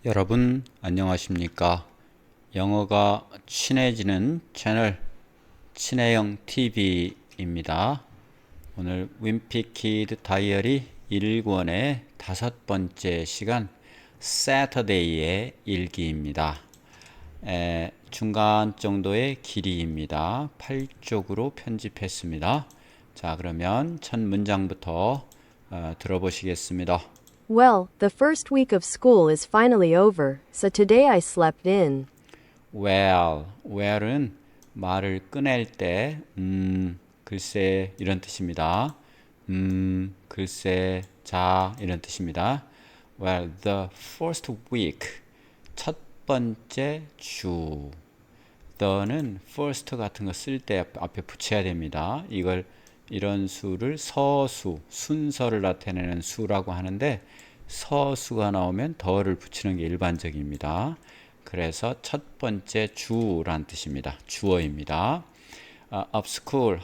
여러분 안녕하십니까? 영어가 친해지는 채널 친해영 TV입니다. 오늘 윈피키드 다이어리 1권의 5번째 시간 Saturday의 일기입니다. 중간 정도의 길이입니다. 8쪽으로 편집했습니다. 자, 그러면 첫 문장부터 들어보시겠습니다. Well, the first week of school is finally over, so today I slept in. well은 말을 꺼낼 때, 글쎄, 이런 뜻입니다. 글쎄, 자, 이런 뜻입니다. Well, the first week, 첫 번째 주. the는 first 같은 거 쓸 때 앞에 붙여야 됩니다. 이런 수를 서수, 순서를 나타내는 수라고 하는데 서수가 나오면 더를 붙이는 게 일반적입니다. 그래서 첫 번째 주란 뜻입니다. 주어입니다. of school,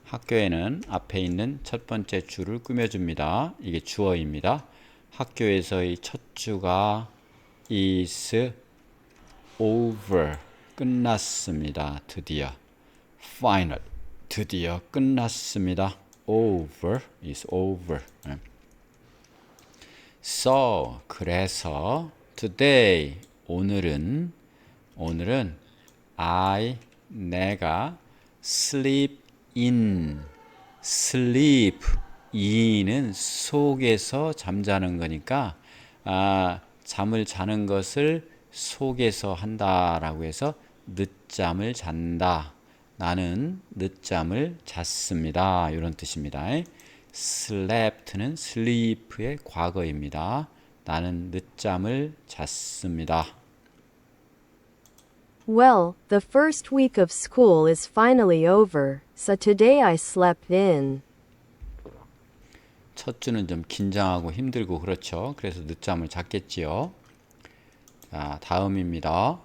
학교에는 앞에 있는 첫 번째 주를 꾸며줍니다. 이게 주어입니다. 학교에서의 첫 주가 is over, 끝났습니다. 드디어 final, 드디어 끝났습니다. over is over. So, 그래서 today, 오늘은 내가 sleep in, sleep in은 속에서 잠자는 거니까 잠을 자는 것을 속에서 한다라고 해서 늦잠을 잔다. 나는 늦잠을 잤습니다. 이런 뜻입니다. slept는 sleep의 과거입니다. 나는 늦잠을 잤습니다. Well, the first week of school is finally over, so today I slept in. 첫 주는 좀 긴장하고 힘들고 그렇죠. 그래서 늦잠을 잤겠지요. 자, 다음입니다.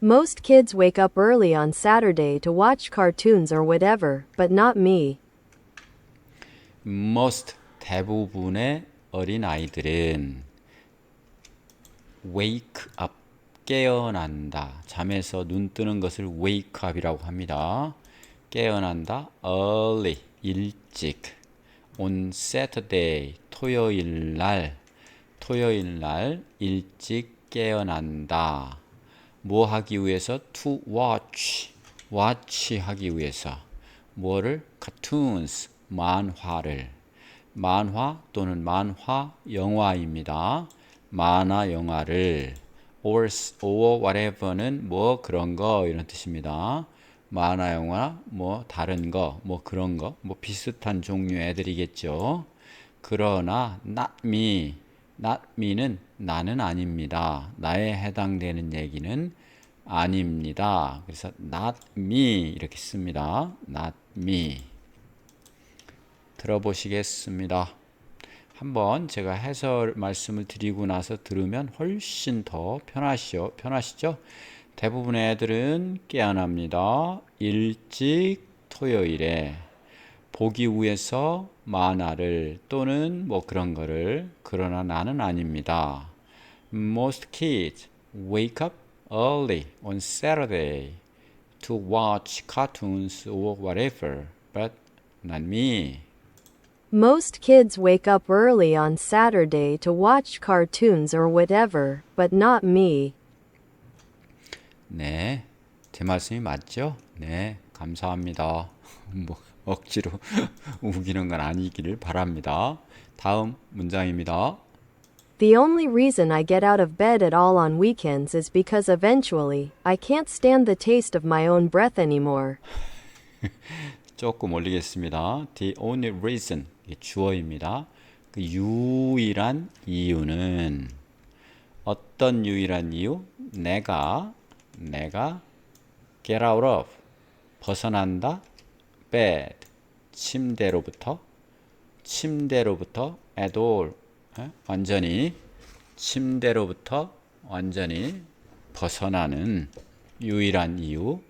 Most kids wake up early on Saturday to watch cartoons or whatever, but not me. most, 대부분의 어린 아이들은 wake up, 깨어난다. 잠에서 눈 뜨는 것을 wake up이라고 합니다. 깨어난다. early, 일찍. on Saturday, 토요일 날 일찍 깨어난다. 뭐 하기 위해서? to watch, 하기 위해서. 뭐를? cartoons, 만화 또는 만화 영화입니다. 만화 영화를 or whatever는 뭐 그런 거 이런 뜻입니다. 만화 영화 뭐 다른 거 뭐 그런 거 뭐 비슷한 종류의 애들이겠죠. 그러나 not me는 나는 아닙니다. 나에 해당되는 얘기는 아닙니다. 그래서 not me 이렇게 씁니다. not me. 들어보시겠습니다. 한번 제가 해설 말씀을 드리고 나서 들으면 훨씬 더 편하시죠? 대부분의 애들은 깨어납니다. 일찍 토요일에 보기 위해서 만화를 또는 뭐 그런 거를. 그러나 나는 아닙니다. Most kids wake up early on Saturday to watch cartoons or whatever, but not me. Most kids wake up early on Saturday to watch cartoons or whatever, but not me. 네, 제 말씀이 맞죠? 네, 감사합니다. 뭐 억지로 우기는 건 아니기를 바랍니다. 다음 문장입니다. The only reason I get out of bed at all on weekends is because eventually, I can't stand the taste of my own breath anymore. 조금 올리겠습니다. The only reason, 이게 주어입니다. 그 유일한 이유는 어떤 유일한 이유? 내가 get out of, 벗어난다. bed, 침대로부터 at all, 완전히 침대로부터 완전히 벗어나는 유일한 이유.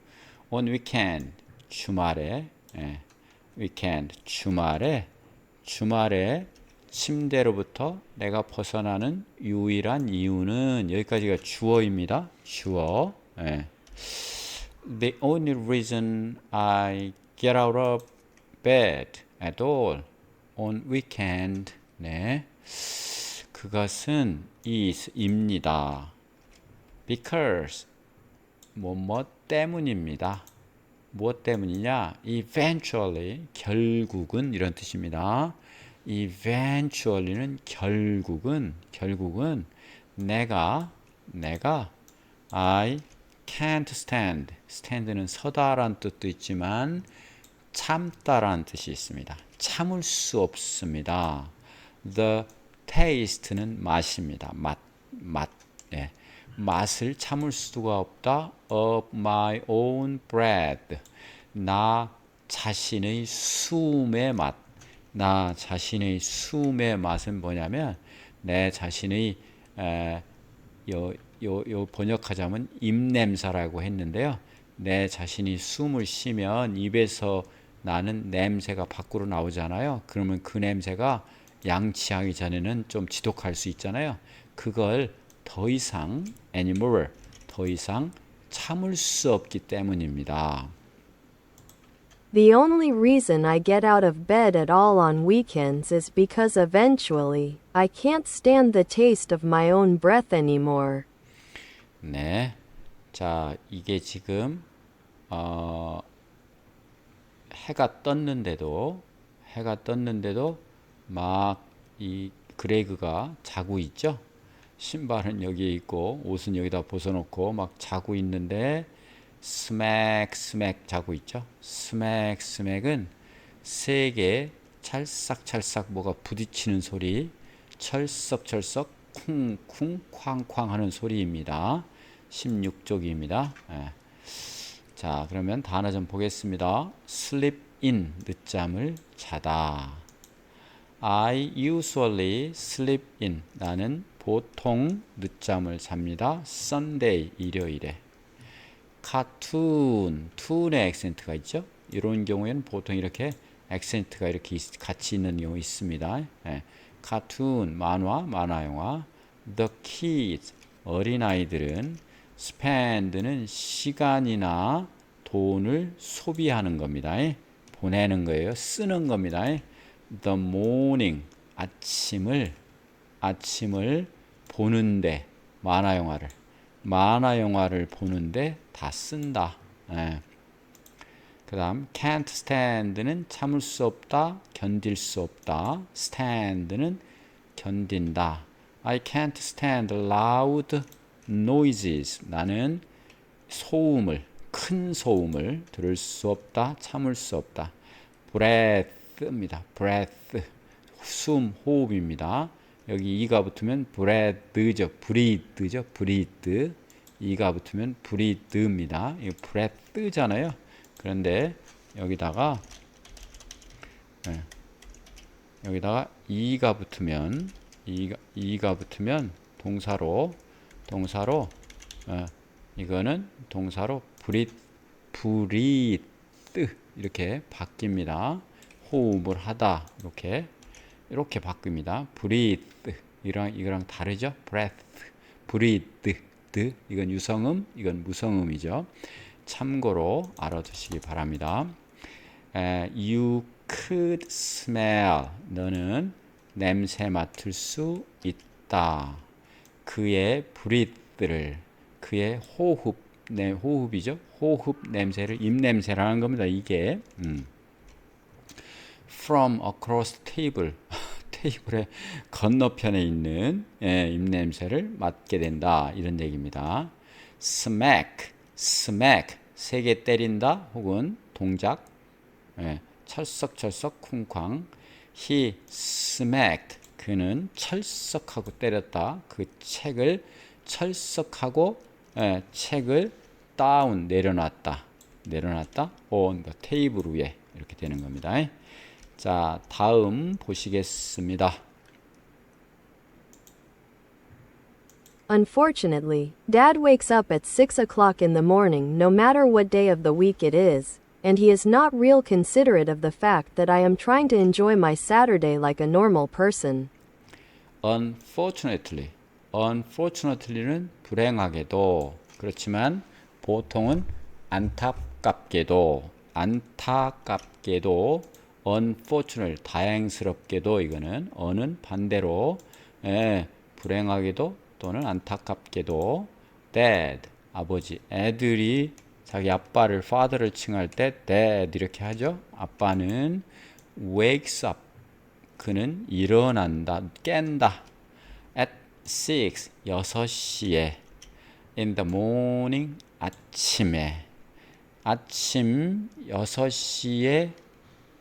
on weekend, 주말에 weekend, 주말에 침대로부터 내가 벗어나는 유일한 이유는 여기까지가 주어입니다. 주어. 예. The only reason I get out of bed at all on weekend. 네. 그것은 is입니다. Because 뭐 때문입니다. 무엇 때문이냐? Eventually 결국은 이런 뜻입니다. Eventually는 결국은 내가 I can't stand. stand는 서다라는 뜻도 있지만 참다라는 뜻이 있습니다. 참을 수 없습니다. The taste는 맛입니다. 맛. 예. 맛을 참을 수가 없다. Of my own breath. 나 자신의 숨의 맛. 나 자신의 숨의 맛은 뭐냐면 내 자신의 요 번역하자면 입냄새라고 했는데요. 내 자신이 숨을 쉬면 입에서 나는 냄새가 밖으로 나오잖아요. 그러면 그 냄새가 양치하기 전에는 좀 지독할 수 있잖아요. 그걸 더 이상 anymore 더 이상 참을 수 없기 때문입니다. The only reason I get out of bed at all on weekends is because eventually, I can't stand the taste of my own breath anymore. 네. 자, 이게 지금 해가 떴는데도 막 이 그레이그가 자고 있죠. 신발은 여기에 있고 옷은 여기다 벗어놓고 막 자고 있는데 스맥 자고 있죠. 스맥은 세게 찰싹 뭐가 부딪히는 소리, 철썩 쿵쿵 쾅쾅 하는 소리입니다. 16쪽입니다. 예. 자, 그러면 단어 좀 보겠습니다. sleep in 늦잠을 자다. I usually sleep in. 나는 보통 늦잠을 잡니다. Sunday, 일요일에. 카툰, 툰의 액센트가 있죠. 이런 경우에는 보통 이렇게 액센트가 이렇게 같이 있는 경우 있습니다. 예. 카툰, 만화 영화. The kids, 어린아이들은 spend는 시간이나 돈을 소비하는 겁니다. 보내는 거예요. 쓰는 겁니다. The morning, 아침을 보는데 만화 영화를 보는데 다 쓴다. 예. 그 다음 can't stand는 참을 수 없다, 견딜 수 없다. stand는 견딘다. I can't stand loud noises. 나는 큰 소음을 들을 수 없다, 참을 수 없다. breath입니다. breath, 호흡입니다. 여기 이가 붙으면 breath죠. breathe. 이가 붙으면 breathe입니다. 이거 breath잖아요. 그런데 여기다가 이가 붙으면 동사로 이거는 동사로 breathe 이렇게 바뀝니다. 호흡을 하다 이렇게 바뀝니다. breathe 이거랑 다르죠? breathe 이건 유성음, 이건 무성음이죠. 참고로 알아두시기 바랍니다. You could smell. 너는 냄새 맡을 수 있다. 그의 breath를, 그의 호흡이죠. 호흡 냄새를 입냄새라는 겁니다. 이게 from across the table 테이블의 건너편에 있는 입냄새를 맡게 된다. 이런 얘기입니다. smack 세게 때린다 혹은 동작 철썩 쿵쾅. He smacked. 그는 철썩하고 때렸다. 그 책을 철썩하고 책을 down 내려놨다. on the 테이블 위에 이렇게 되는 겁니다. 자, 다음 보시겠습니다. Unfortunately, Dad wakes up at 6 o'clock in the morning no matter what day of the week it is. and he is not real considerate of the fact that I am trying to enjoy my Saturday like a normal person. Unfortunately, unfortunately는 불행하게도 그렇지만 보통은 안타깝게도 unfortunate 다행스럽게도 이거는 어는 반대로 불행하게도 또는 안타깝게도 dad 아버지 애들이 자기 아빠를 father를 칭할 때 dad 이렇게 하죠. 아빠는 wakes up 그는 일어난다 깬다 at 6시에 in the morning 아침에 아침 6시에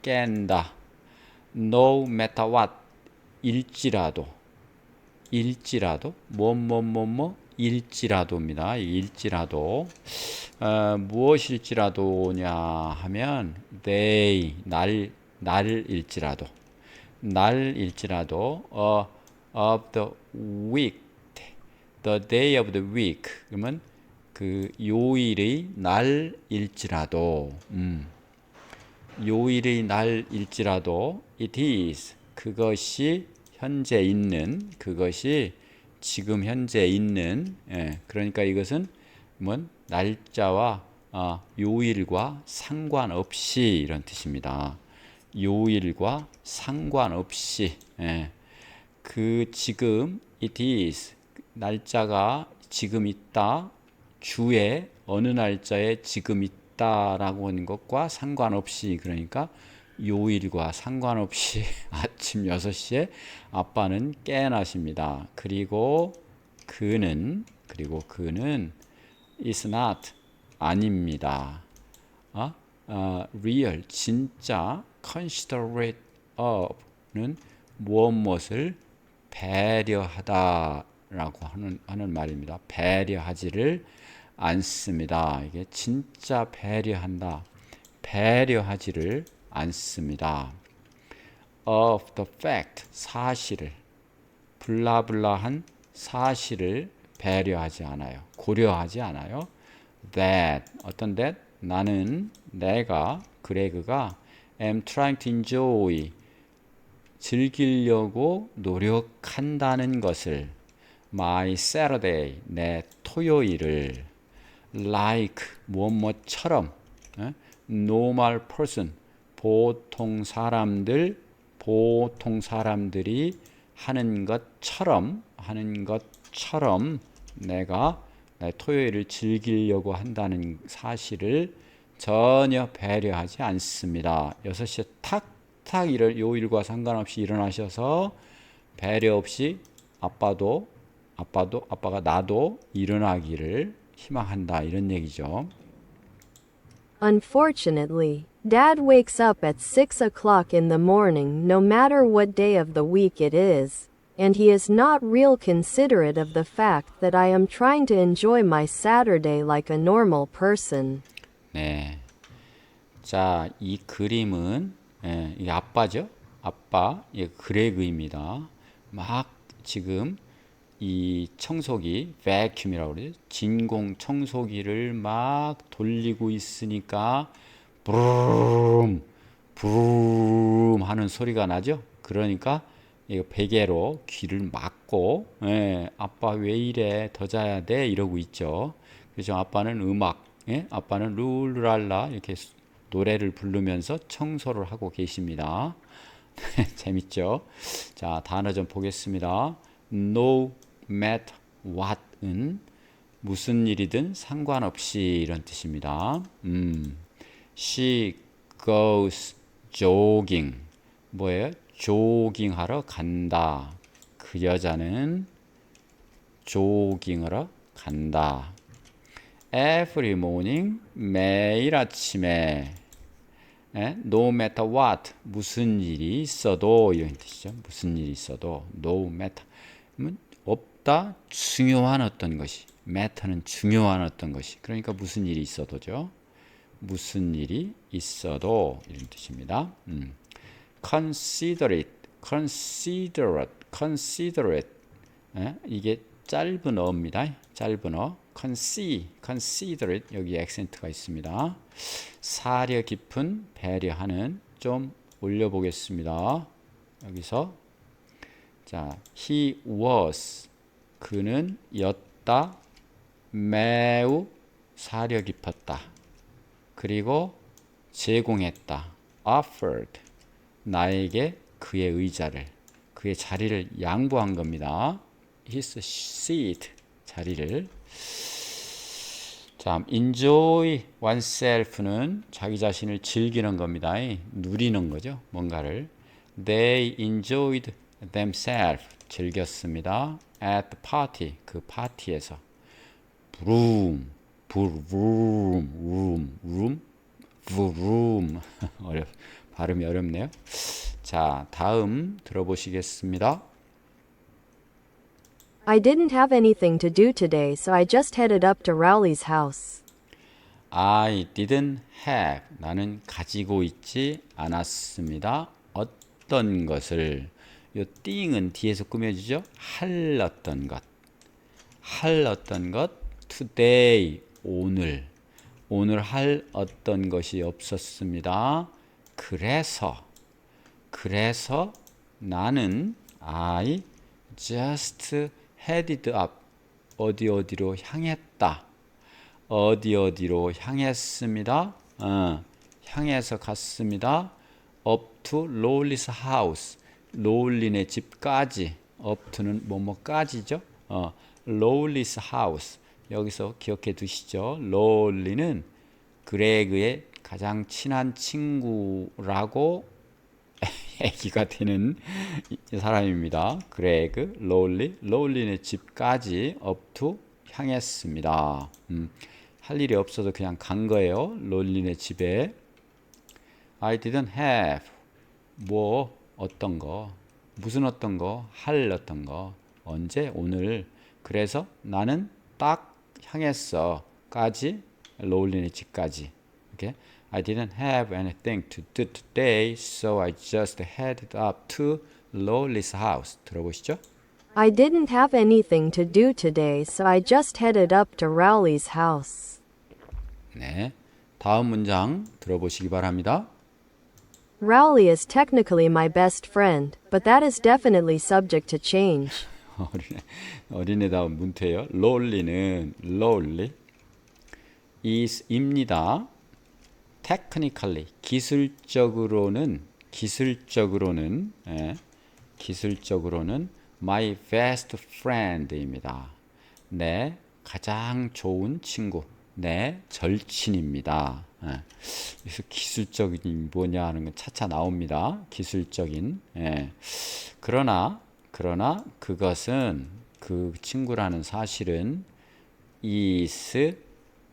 깬다 no matter what 일지라도 일지라도입니다. 일지라도 무엇일지라도냐 하면 day 날일지라도 of the week the day of the week 그러면 그 요일의 날일지라도 요일의 날일지라도 it is 그것이 현재 있는 그것이 지금 현재 있는 그러니까 이것은 날짜와 요일과 상관없이 이런 뜻입니다. 요일과 상관없이 그 지금 it is 날짜가 지금 있다 주에 어느 날짜에 지금 있다라고 하는 것과 상관없이 그러니까 요일과 상관없이 아침 6시에 아빠는 깨어나십니다. 그리고 그는 is not 아닙니다. real 진짜 considerate of는 무엇을 배려하다라고 하는 말입니다. 배려하지를 않습니다. 이게 진짜 배려하지를 않습니다. of the fact 사실을 블라블라한 사실을 배려하지 않아요. 고려하지 않아요. that 어떤 that 내가 그레그가 am trying to enjoy 즐기려고 노력한다는 것을 my Saturday 내 토요일을 like 무엇처럼 normal person 보통 사람들이 하는 것처럼 내가 내 토요일을 즐기려고 한다는 사실을 전혀 배려하지 않습니다. 6시에 탁탁 요일과 상관없이 일어나셔서 배려 없이 아빠가 나도 일어나기를 희망한다 이런 얘기죠. Unfortunately, Dad wakes up at 6 o'clock in the morning no matter what day of the week it is, and he is not real considerate of the fact that I am trying to enjoy my Saturday like a normal person. 네. 자, 이 그림은 이게 아빠죠. 아빠, 그레그입니다. 막 지금 이 청소기, vacuum이라고 그러죠. 진공 청소기를 막 돌리고 있으니까 부르릉 부르릉 하는 소리가 나죠. 그러니까 이거 베개로 귀를 막고 아빠 왜 이래 더 자야 돼 이러고 있죠. 그래서 아빠는 아빠는 룰루랄라 이렇게 노래를 부르면서 청소를 하고 계십니다. 재밌죠? 자, 단어 좀 보겠습니다. No matter what은 무슨 일이든 상관없이 이런 뜻입니다. She goes jogging. 뭐예요? 조깅하러 간다. 그 여자는 조깅하러 간다. Every morning 매일 아침에 no matter what 무슨 일이 있어도 이런 뜻이죠. 무슨 일이 있어도 no matter 없다 중요한 어떤 것이 matter는 중요한 어떤 것이 그러니까 무슨 일이 있어도죠. 무슨 일이 있어도 이런 뜻입니다. considerate 이게 짧은 어입니다. 짧은 어 considerate 여기 액센트가 있습니다. 사려 깊은 배려하는 좀 올려보겠습니다. 여기서 자, he was 그는 였다 매우 사려 깊었다. 그리고 제공했다. offered 나에게 그의 의자를 그의 자리를 양보한 겁니다. his seat 자리를. 자, enjoy oneself는 자기 자신을 즐기는 겁니다. 누리는 거죠. 뭔가를. They enjoyed themselves 즐겼습니다. at the party 그 파티에서. room 발음이 어렵네요. 자, 다음 들어보시겠습니다. I didn't have anything to do today, so I just headed up to Rowley's house. I didn't have 나는 가지고 있지 않았습니다. 어떤 것을 요 띵은 뒤에서 꾸며주죠. 할 어떤 것 today 오늘 할 어떤 것이 없었습니다. 그래서 나는 I just headed up 어디로 향했다. 어디로 향했습니다. 향해서 갔습니다. up to Lowry's house 롤린의 집까지 up to는 뭐뭐까지죠. Lowry's house 여기서 기억해 두시죠. 롤리는 그레그의 가장 친한 친구라고 얘기가 되는 사람입니다. 그레그, 롤리의 집까지 up to 향했습니다. 할 일이 없어서 그냥 간 거예요. 롤리네 집에. I didn't have 어떤 거 무슨 어떤 거 할 어떤 거 언제 오늘 그래서 나는 딱 향했어 까지 롤리네 집까지 이렇게 I didn't have anything to do today so I just headed up to Lolly's house 들어보시죠. I didn't have anything to do today, so I just headed up to Rowley's house. 네, 다음 문장 들어보시기 바랍니다. Rowley is technically my best friend, but that is definitely subject to change. 어린애다운 문태예요. 롤리는 is입니다. technically 기술적으로는 my best friend입니다. 내 가장 좋은 친구, 내 절친입니다. 그래서 기술적인 뭐냐 하는 건 차차 나옵니다. 기술적인. 그러나 그것은 그 친구라는 사실은 is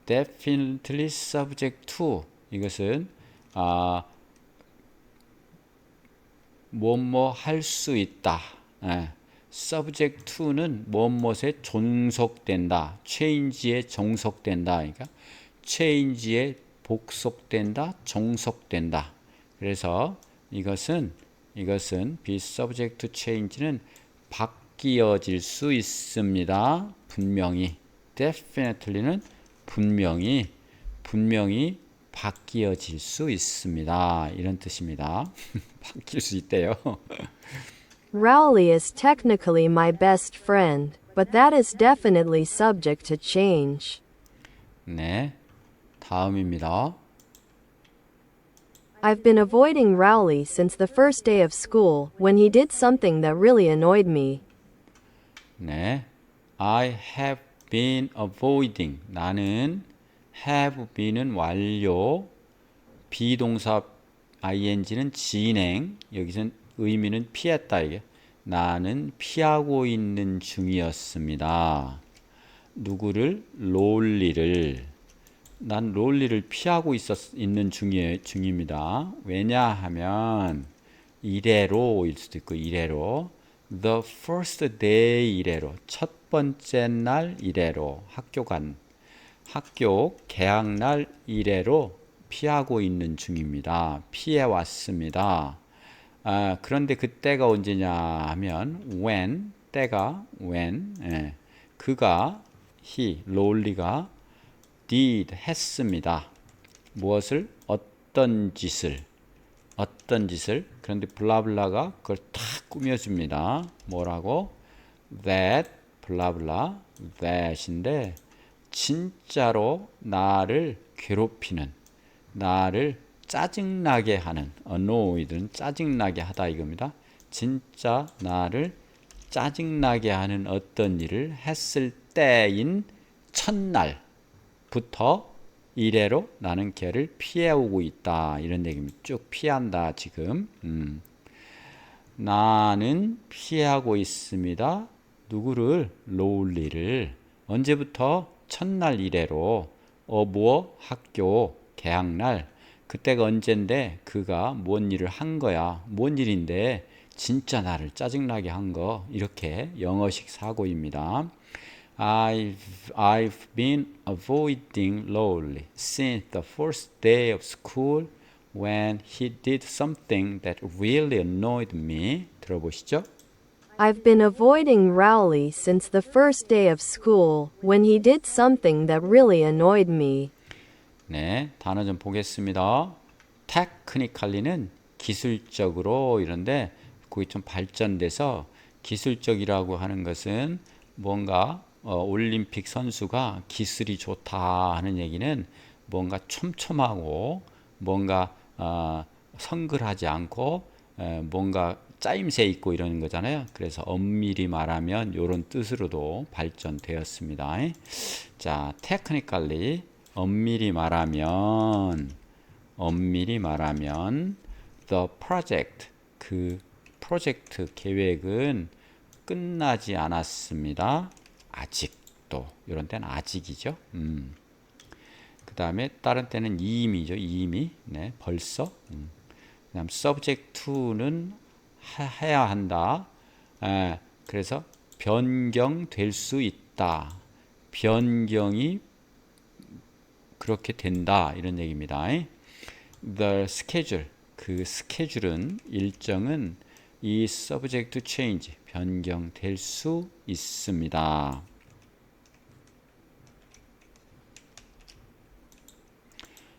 definitely subject to 이것은 뭐뭐 할 수 있다. subject to는 뭐뭐에 종속된다. change에 종속된다. 그러니까 change에 복속된다, 종속된다. 그래서 이것은 be subject to change는 바뀌어질 수 있습니다. 분명히 definitely는 분명히 바뀌어질 수 있습니다. 이런 뜻입니다. 바뀔 수 있대요. Rowley is technically my best friend, but that is definitely subject to change. 네, 다음입니다. I've been avoiding Rowley since the first day of school when he did something that really annoyed me. 네, I have been avoiding. 나는 have been은 완료, 비동사 ing는 진행. 여기서는 의미는 피했다 이게. 나는 피하고 있는 중이었습니다. 누구를? 롤리를. 난 롤리를 피하고 있는 중입니다. 왜냐하면 이래로일 수도 있고 이래로 the first day 이래로 첫 번째 날 이래로 학교 개학날 이래로 피하고 있는 중입니다. 피해 왔습니다. 그런데 그때가 언제냐 하면 when 그가 he 롤리가 did 했습니다. 무엇을? 어떤 짓을 그런데 블라블라가 그걸 탁 꾸며줍니다. 뭐라고? that 블라블라 that인데 진짜로 나를 괴롭히는 나를 짜증나게 하는 annoyed는 짜증나게 하다 이겁니다. 진짜 나를 짜증나게 하는 어떤 일을 했을 때인 첫날부터 이래로 나는 걔를 피해오고 있다. 이런 얘기입니다. 쭉 피한다 지금. 나는 피하고 있습니다. 누구를? 롤리를. 언제부터? 첫날 이래로. 학교 개학날. 그때가 언젠데 그가 뭔 일을 한 거야. 뭔 일인데 진짜 나를 짜증나게 한 거. 이렇게 영어식 사고입니다. I've been avoiding Lowly since the first day of school when he did something that really annoyed me. 들어보시죠. I've been avoiding Rowley since the first day of school, when he did something that really annoyed me. 네, 단어 좀 보겠습니다. technically는 기술적으로 이런데 그게 좀 발전돼서 기술적이라고 하는 것은 뭔가 올림픽 선수가 기술이 좋다 하는 얘기는 뭔가 촘촘하고 뭔가 성글하지 않고 뭔가 짜임새 있고 이러는 거잖아요. 그래서 엄밀히 말하면 이런 뜻으로도 발전되었습니다. 자, technically 엄밀히 말하면 the project 그 프로젝트 계획은 끝나지 않았습니다. 아직도 이런 때는 아직이죠. 그 다음에 다른 때는 이미죠. 이미 네, 벌써. 그다음 subject to는 해야 한다. 그래서 변경될 수 있다. 변경이 그렇게 된다 이런 얘기입니다. The schedule 그 스케줄은 일정은 이 subject to change 변경될 수 있습니다.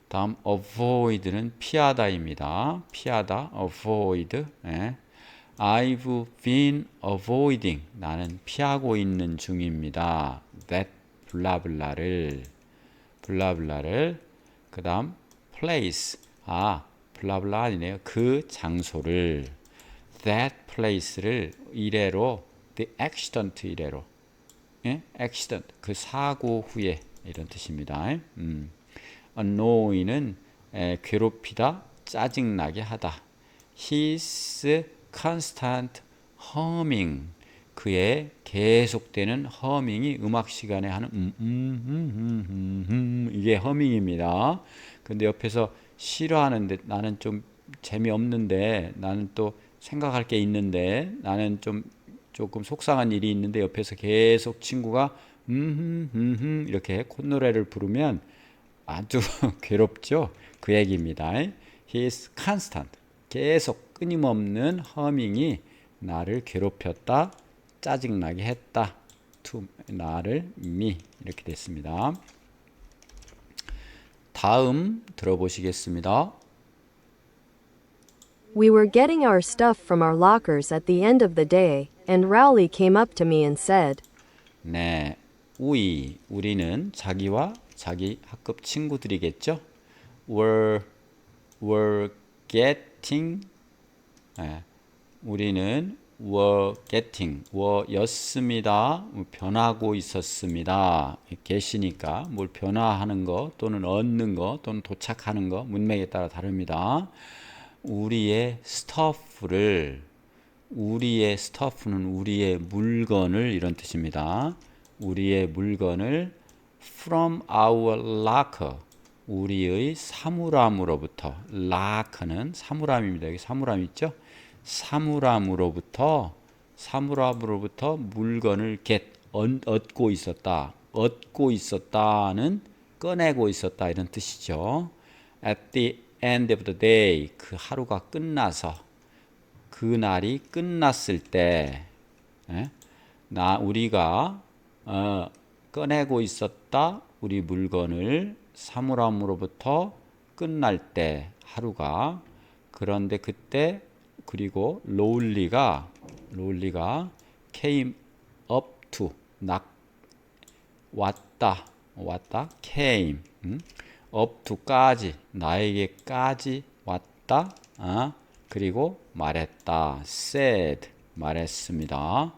다음 avoid는 피하다입니다. 피하다 avoid. I've been avoiding 나는 피하고 있는 중입니다. that 블라블라를 그 다음 place 블라블라 아니네요. 그 장소를 that place를 이래로 the accident 이래로 accident 그 사고 후에 이런 뜻입니다. annoy는 괴롭히다 짜증나게 하다. His constant humming 그의 계속되는 허밍이 음악 시간에 하는 이게 허밍입니다. 근데 옆에서 싫어하는데 나는 좀 재미없는데 나는 또 생각할 게 있는데 나는 조금 속상한 일이 있는데 옆에서 계속 친구가 이렇게 콧노래를 부르면 아주 괴롭죠. 그 얘기입니다. His constant 계속 끊임없는 허밍이 나를 괴롭혔다. 짜증나게 했다. to 나를 me 이렇게 됐습니다. 다음 들어보시겠습니다. We were getting our stuff from our lockers at the end of the day, and Rowley came up to me and said, 네, 우리는 자기와 자기 학급 친구들이겠죠. were getting 우리는 were getting 였습니다. 변하고 있었습니다. get이니까 뭘 변화하는 거 또는 얻는 거 또는 도착하는 거 문맥에 따라 다릅니다. 우리의 스터프는 우리의 물건을 이런 뜻입니다. 우리의 물건을 from our locker 우리의 사물함으로부터 locker는 사물함입니다. 여기 사물함 있죠? 사물함으로부터 물건을 얻고 있었다는 꺼내고 있었다 이런 뜻이죠. At the end of the day 그 하루가 끝나서 그 날이 끝났을 때 우리가 꺼내고 있었다. 우리 물건을 사물함으로부터 끝날 때 하루가. 그런데 그때 그리고 롤리가 came up to 왔다 came up to까지 나에게까지 왔다. 그리고 말했다 said 말했습니다.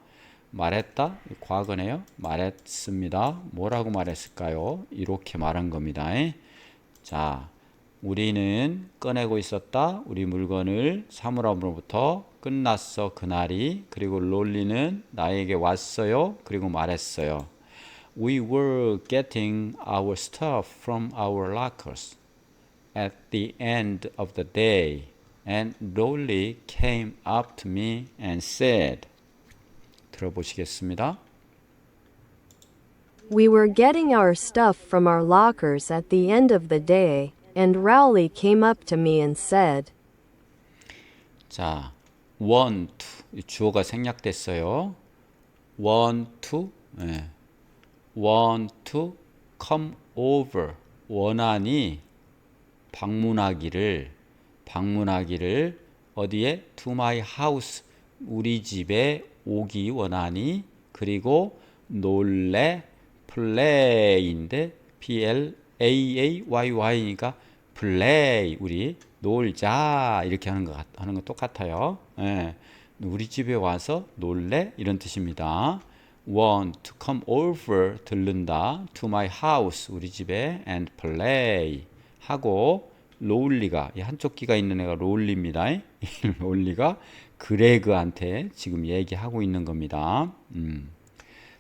말했다 과거네요. 말했습니다. 뭐라고 말했을까요? 이렇게 말한 겁니다. 자, 우리는 꺼내고 있었다. 우리 물건을 사물함으로부터 끝났어 그날이. 그리고 롤리는 나에게 왔어요. 그리고 말했어요. We were getting our stuff from our lockers at the end of the day, and Lolly came up to me and said. 들어보시겠습니다. We were getting our stuff from our lockers at the end of the day, and Rowley came up to me and said. 자, want 주어가 생략됐어요. want to want to come over 원하니 방문하기를 어디에 to my house 우리 집에 오기 원하니. 그리고 놀래 play인데 PLAAYY니까 play 우리 놀자 이렇게 하는 거 똑같아요. 우리 집에 와서 놀래 이런 뜻입니다. want to come over 들른다 to my house 우리 집에 and play 하고 롤리가 이 한쪽 귀가 있는 애가 롤리입니다. 롤리가 그레그한테 지금 얘기하고 있는 겁니다.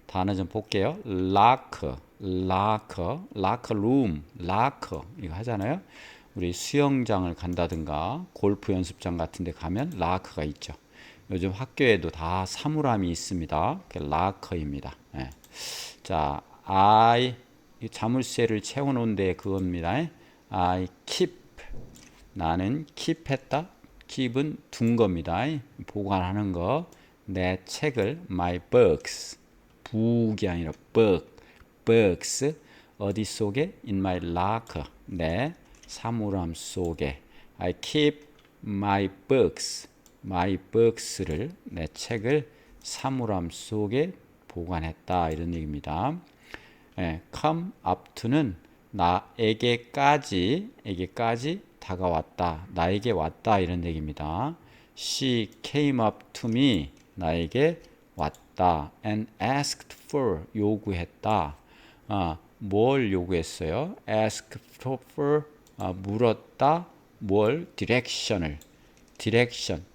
단어 좀 볼게요. locker room 이거 하잖아요. 우리 수영장을 간다든가 골프 연습장 같은 데 가면 락커가 있죠. 요즘 학교에도 다 사물함이 있습니다. 락커입니다. 자, 자물쇠를 채워놓은 데 그겁니다. I keep 나는 keep 했다. keep은 둔 겁니다. 보관하는 거. 내 책을 my books 북이 아니라 books 어디 속에? in my locker 내 사물함 속에. I keep my books를 내 책을 사물함 속에 보관했다 이런 얘기입니다. come up to는 나에게까지 다가왔다 나에게 왔다 이런 얘기입니다. She came up to me 나에게 왔다 and asked for 요구했다. 뭘 요구했어요? ask for 물었다. 뭘? direction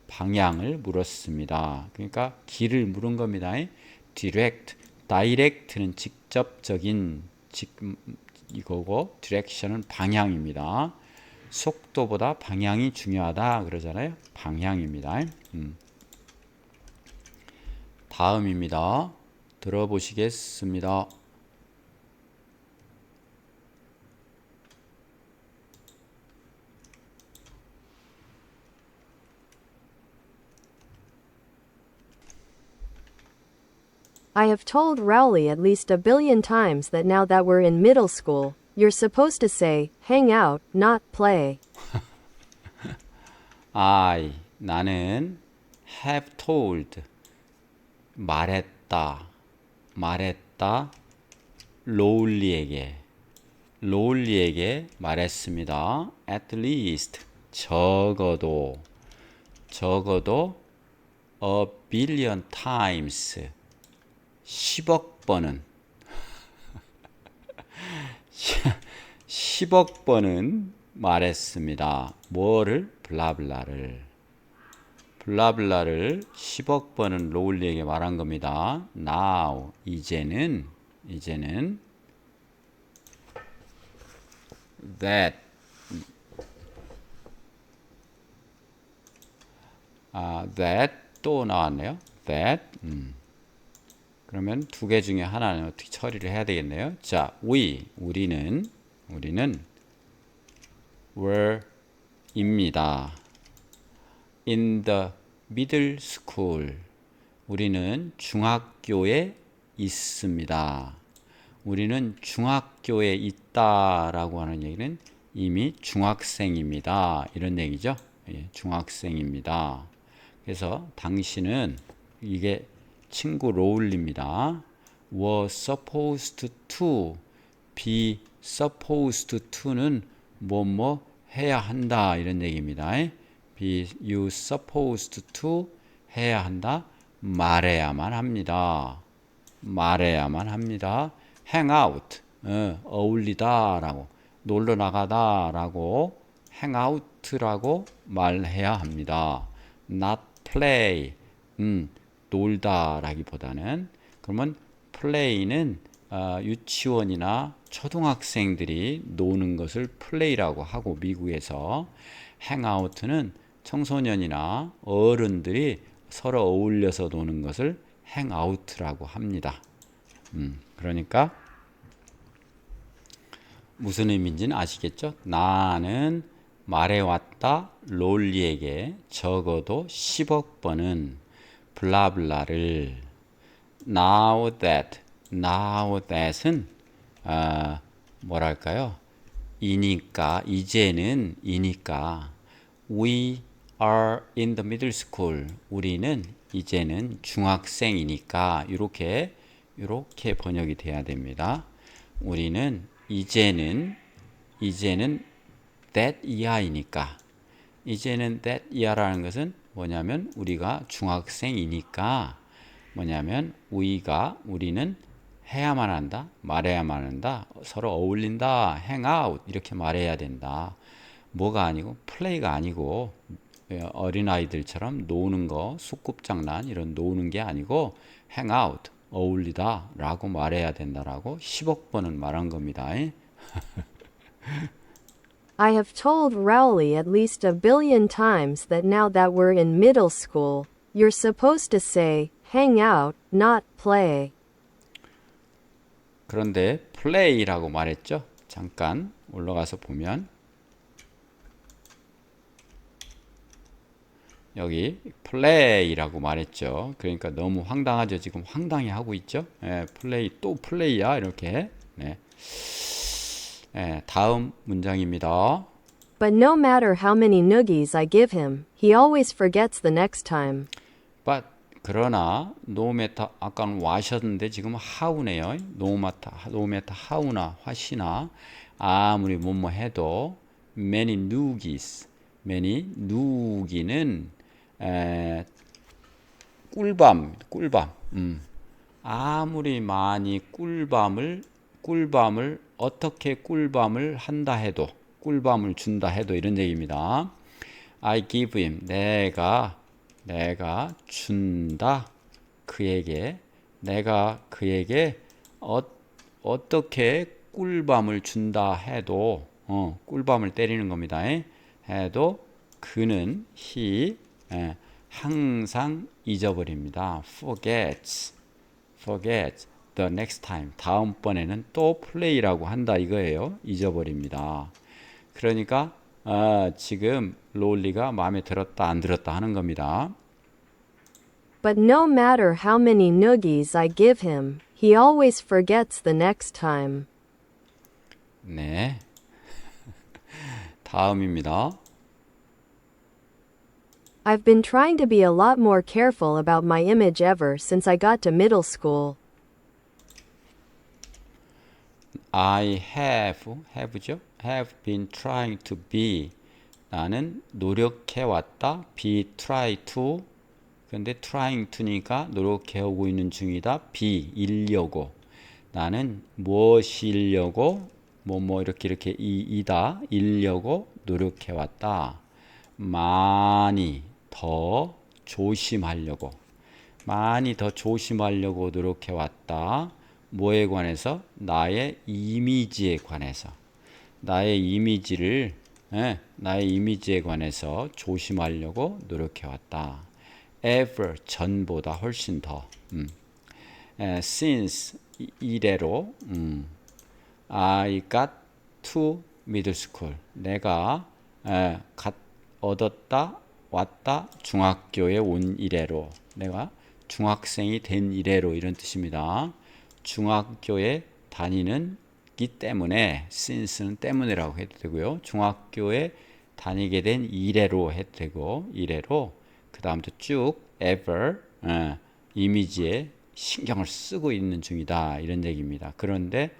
방향을 물었습니다. 그러니까 길을 물은 겁니다. direct는 직접적인 이거고 direction은 방향입니다. 속도보다 방향이 중요하다 그러잖아요. 방향입니다. 다음입니다. 들어보시겠습니다. I have told Rowley at least a billion times that now that we're in middle school, you're supposed to say, hang out, not play. 나는 have told 말했다 롤리에게 말했습니다. at least 적어도 a billion times 10억 번은 10억 번은 말했습니다. 뭐를? 블라블라를 10억 번은 롤리에게 말한 겁니다. Now 이제는 that 또 나왔네요. that 그러면 두 개 중에 하나는 어떻게 처리를 해야 되겠네요. 자, 우리는 were 입니다. in the middle school 우리는 중학교에 있습니다. 우리는 중학교에 있다라고 하는 얘기는 이미 중학생입니다. 이런 얘기죠. 예, 중학생입니다. 그래서 당신은 이게 친구 로울입니다. was supposed to be supposed to는 뭐뭐 해야 한다 이런 얘기입니다. be you supposed to 해야 한다. 말해야만 합니다. 말해야만 합니다. hang out 어울리다라고 놀러 나가다라고 hang out라고 말해야 합니다. not play 놀다라기보다는 그러면 play는 유치원이나 초등학생들이 노는 것을 play라고 하고 미국에서 hangout는 청소년이나 어른들이 서로 어울려서 노는 것을 hangout라고 합니다. 그러니까 무슨 의미인지는 아시겠죠? 나는 말해왔다 롤리에게 적어도 10억 번은 블라블라를 now that은 뭐랄까요? 이니까 이제는 이니까 we are in the middle school 우리는 이제는 중학생이니까 이렇게 번역이 돼야 됩니다. 우리는 이제는 that year이니까 이제는 that year라는 것은 뭐냐면 우리가 중학생이니까 뭐냐면 우리는 해야만 한다, 말해야만 한다, 서로 어울린다, hang out 이렇게 말해야 된다. 뭐가 아니고 플레이가 아니고 어린아이들처럼 노는 거, 소꿉장난 이런 노는 게 아니고 hang out 어울리다 라고 말해야 된다라고 10억 번은 말한 겁니다. I have told Rowley at least a billion times that now that we're in middle school, you're supposed to say hang out, not play. 그런데 play라고 말했죠. 잠깐 올라가서 보면 여기 play라고 말했죠. 그러니까 너무 황당하죠. 지금 황당해 하고 있죠. 플레이 또 플레이야 이렇게. 네. 다음 문장입니다. But no matter how many noogies I give him, he always forgets the next time. But 그러나 no matter 아까는 what이었는데 지금 how네요. no matter how나 what이나 아무리 뭐뭐 해도 many noogies 누기는 꿀밤. 아무리 많이 꿀밤을 어떻게 꿀밤을 한다 해도 꿀밤을 준다 해도 이런 얘기입니다. I give him 내가 준다 그에게 내가 그에게 어떻게 꿀밤을 준다 해도 꿀밤을 때리는 겁니다. 해도 그는 he 항상 잊어버립니다. forgets the next time 다음번에는 또 play라고 한다 이거예요. 잊어버립니다. 그러니까 지금 롤리가 마음에 들었다 안 들었다 하는 겁니다. But no matter how many noogies I give him, he always forgets the next time. 네. 다음입니다. I've been trying to be a lot more careful about my image ever since I got to middle school. I have죠. have been trying to be 나는 노력해왔다. be try to 근데 trying to니까 노력해오고 있는 중이다. be 이려고 나는 무엇이려고 뭐 이렇게 이다 이려고 노력해왔다. 많이 더 조심하려고 노력해왔다. 뭐에 관해서? 나의 이미지에 관해서 나의 이미지에 관해서 조심하려고 노력해왔다. ever 전보다 훨씬 더 since 이래로 I got to middle school 내가 얻었다 왔다 중학교에 온 이래로 내가 중학생이 된 이래로 이런 뜻입니다. 중학교에 다니는기 때문에 since는 때문에라고 해도 되고요. 중학교에 다니게 된 이래로 해도 되고 이래로 그 다음부터 쭉 ever 이미지에 신경을 쓰고 있는 중이다 이런 얘기입니다. 그런데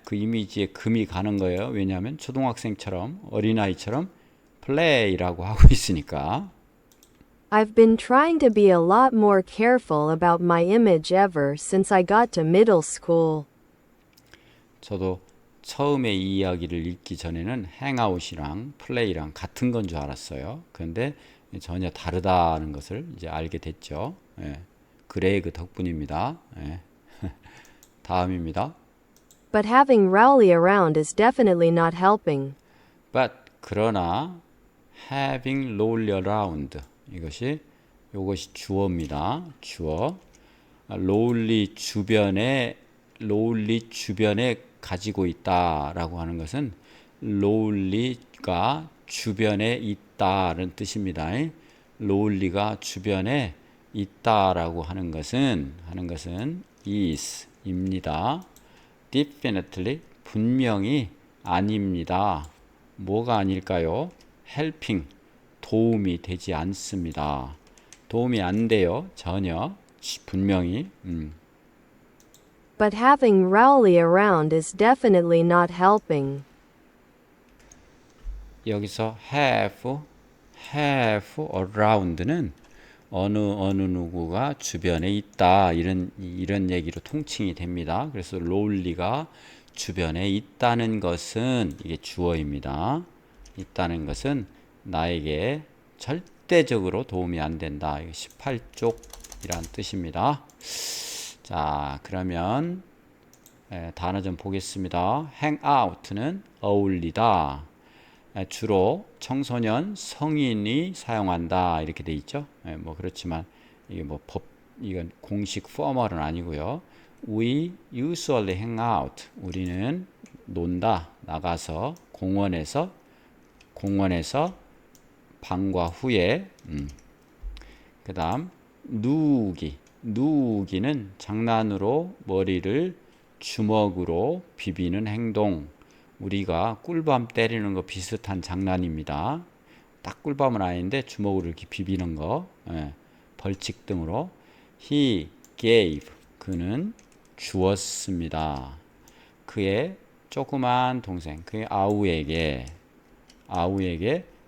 그 이미지에 금이 가는 거예요. 왜냐하면 초등학생처럼 어린아이처럼 play라고 하고 있으니까. I've been trying to be a lot more careful about my image ever since I got to middle school. 저도 처음에 이 이야기를 읽기 전에는 행아웃이랑 플레이랑 같은 건 줄 알았어요. 그런데 전혀 다르다는 것을 이제 알게 됐죠. 그레이그 덕분입니다. 다음입니다. But having Rowley around is definitely not helping. But 그러나 having Lowly around 이것이 주어입니다. 주어. Lowly 주변에 가지고 있다라고 하는 것은 Lowly가 주변에 있다는 뜻입니다. Lowly가 주변에 있다라고 하는 것은 is입니다. Definitely 분명히 아닙니다. 뭐가 아닐까요? helping 도움이 되지 않습니다. 도움이 안 돼요. 전혀 분명히. But having Rowley around is definitely not helping. 여기서 have around는 어느 누구가 주변에 있다 이런 얘기로 통칭이 됩니다. 그래서 롤리가 주변에 있다는 것은 이게 주어입니다. 있다는 것은 나에게 절대적으로 도움이 안 된다. 이게 18쪽이란 뜻입니다. 자, 그러면 단어 좀 보겠습니다. hang out는 어울리다. 주로 청소년, 성인이 사용한다 이렇게 돼 있죠. 뭐 그렇지만 이게 이건 공식 포멀은 아니고요. We usually hang out. 우리는 논다, 나가서 공원에서 방과 후에. 그다음 누우기는 장난으로 머리를 주먹으로 비비는 행동. 우리가 꿀밤 때리는 거 비슷한 장난입니다. 딱 꿀밤은 아닌데 주먹으로 이렇게 비비는 거, 벌칙 등으로. He gave, 그는 주었습니다. 그의 조그만 동생, 그의 아우에게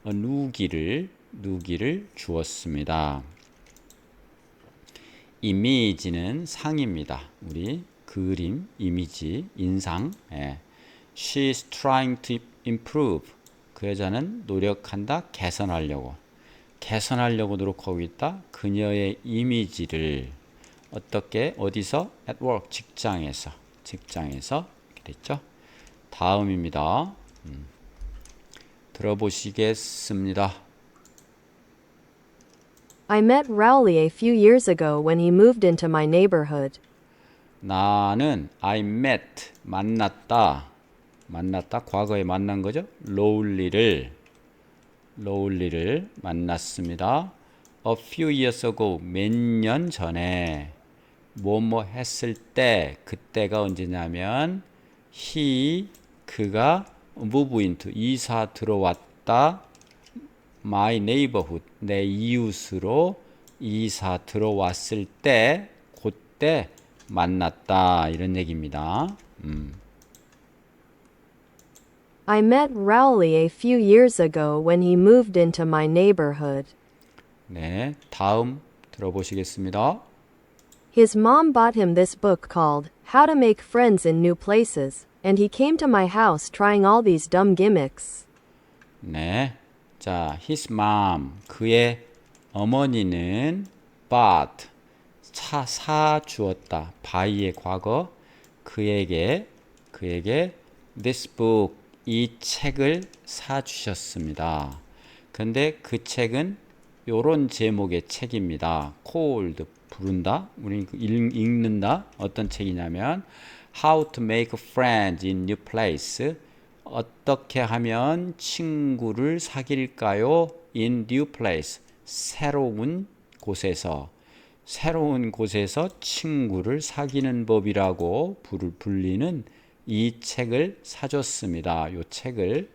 누기를 주었습니다. 이미지는 상입니다. 우리 그림, 이미지, 인상. She's trying to improve. 그 여자는 노력한다, 개선하려고 노력하고 있다. 그녀의 이미지를 어떻게, 어디서? At work, 직장에서 이렇게 됐죠. 다음입니다. 들어보시겠습니다. I met Rowley a few years ago when he moved into my neighborhood. 나는 I met, 만났다, 과거에 만난 거죠. Lowly를 만났습니다. A few years ago, 몇 년 전에 뭐뭐 했을 때, 그때가 언제냐면 그가 move into, 이사 들어왔다, my neighborhood, 내 이웃으로 이사 들어왔을 때, 그때 만났다 이런 얘기입니다. I met Rowley a few years ago when he moved into my neighborhood. 네, 다음 들어보시겠습니다. His mom bought him this book called How to Make Friends in New Places, and he came to my house trying all these dumb gimmicks. 네, 자, his mom, 그의 어머니는 bought, 사주었다. buy의 과거, 그에게 this book, 이 책을 사주셨습니다. 근데 그 책은 요런 제목의 책입니다. called, 부른다. 우리는 읽는다. 어떤 책이냐면 How to make friends in new place. 어떻게 하면 친구를 사귈까요? In new place. 새로운 곳에서. 새로운 곳에서 친구를 사귀는 법이라고 불리는 이 책을 사줬습니다. 요 책을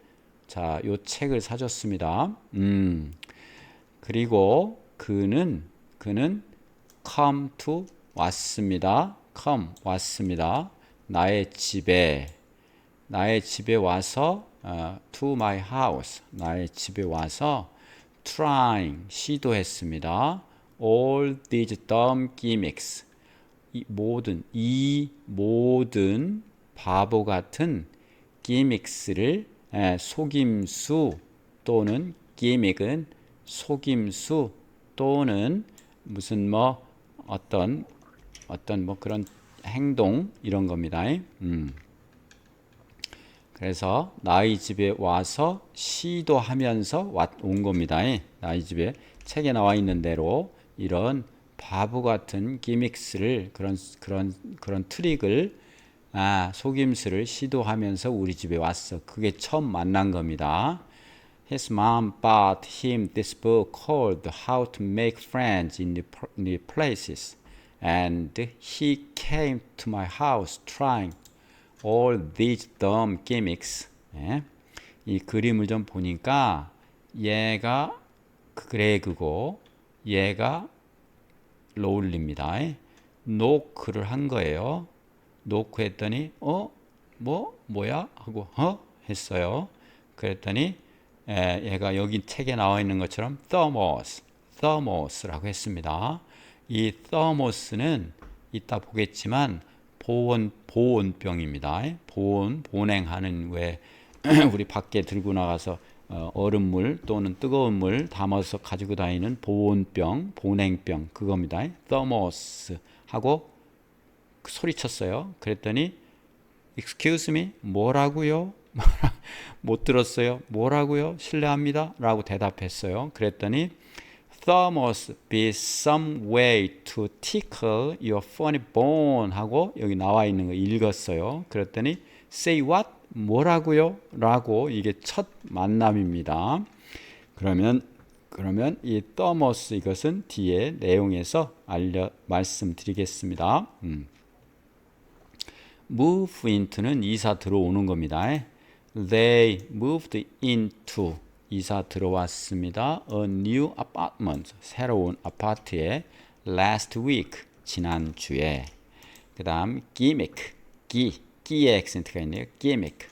사줬습니다. 그리고 그는 come to 왔습니다. come 왔습니다. 나의 집에 와서 to my house 나의 집에 와서 trying 시도했습니다. all these dumb gimmicks 이 모든 바보 같은 gimmicks를 속임수 또는 gimmick은 속임수 또는 무슨 어떤 그런 행동 이런 겁니다. 그래서 나의 집에 와서 시도하면서 온 겁니다. 나의 집에 책에 나와 있는 대로 이런 바보 같은 기믹스를 그런 트릭을 속임수를 시도하면서 우리 집에 왔어. 그게 처음 만난 겁니다. His mom bought him this book called How to Make Friends in New Places, and he came to my house trying all these dumb gimmicks. 이 그림을 좀 보니까 얘가 그레그고 얘가 로울리입니다. 노크를 한 거예요. 노크 했더니 뭐야 하고 했어요. 그랬더니 얘가 여기 책에 나와 있는 것처럼 thermos라고 했습니다. 이 thermos는 이따 보겠지만 보온병입니다. 보냉하는 왜 우리 밖에 들고 나가서 얼음물 또는 뜨거운 물 담아서 가지고 다니는 보온병, 보냉병 그겁니다. thermos 하고 소리쳤어요. 그랬더니 excuse me 뭐라고요? 못 들었어요. 뭐라고요? 실례합니다. 라고 대답했어요. 그랬더니 Thermos be some way to tickle your funny bone 하고 여기 나와 있는 거 읽었어요. 그랬더니 say what? 뭐라고요? 라고 이게 첫 만남입니다. 그러면 이 thermos 이것은 뒤에 내용에서 말씀드리겠습니다. move into는 이사 들어오는 겁니다. They moved into 이사 들어왔습니다. A new apartment 새로운 아파트에 last week 지난주에. 그 다음 gimmick 끼의 액센트가 있네요. gimmick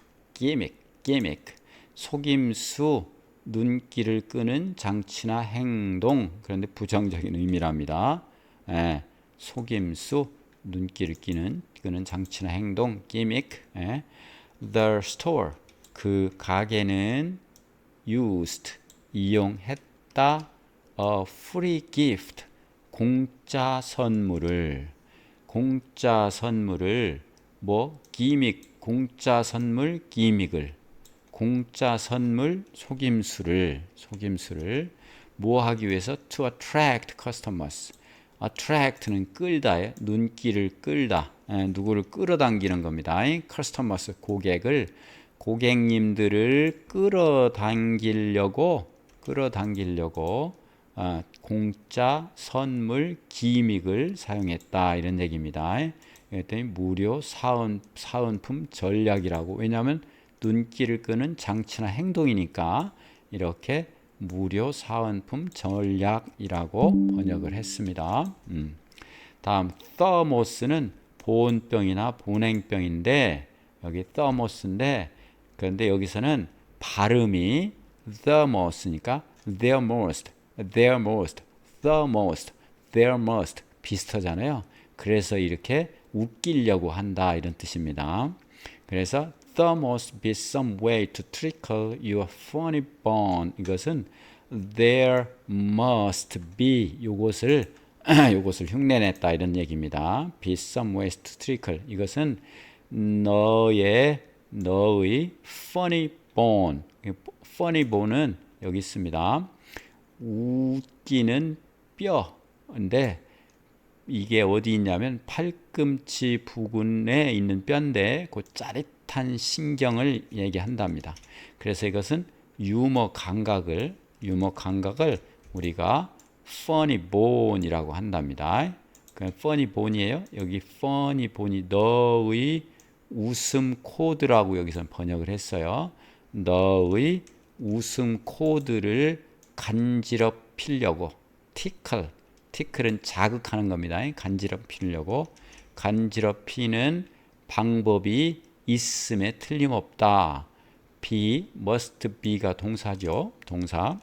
속임수 눈길을 끄는 장치나 행동 그런데 부정적인 의미랍니다. 속임수 눈길을 끄는 장치나 행동 gimmick. The store 그 가게는 used 이용했다 a free gift 공짜 선물을 기믹 공짜 선물 기믹을 공짜 선물 속임수를 뭐 하기 위해서 to attract customers attract는 끌다예요. 눈길을 끌다 누구를 끌어당기는 겁니다. customers 고객님들을 끌어당기려고 공짜 선물 기믹을 사용했다 이런 얘기입니다. 그랬더니 무료 사은품 전략이라고 왜냐하면 눈길을 끄는 장치나 행동이니까 이렇게 무료 사은품 전략이라고 번역을 했습니다. 다음 thermos는 보온병이나 보냉병인데 여기 thermos인데 그런데 여기서는 발음이 thermos니까 their most 비슷하잖아요. 그래서 이렇게 웃기려고 한다 이런 뜻입니다. 그래서 there must be some way to trickle your funny bone 이것은 there must be 요것을 흉내냈다 이런 얘기입니다. be some ways to trickle 이것은 너의 funny bone은 여기 있습니다. 웃기는 뼈인데 이게 어디 있냐면 팔꿈치 부근에 있는 뼈인데 그 짜릿한 신경을 얘기한답니다. 그래서 이것은 유머 감각을 우리가 funny bone이라고 한답니다. 그 funny bone이에요. 여기 funny bone이 너의 웃음 코드라고 여기서 번역을 했어요. 너의 웃음 코드를 간지럽히려고 tickle은 자극하는 겁니다. 간지럽히려고 간지럽히는 방법이 있음에 틀림없다. be, must be가 동사죠. 동사.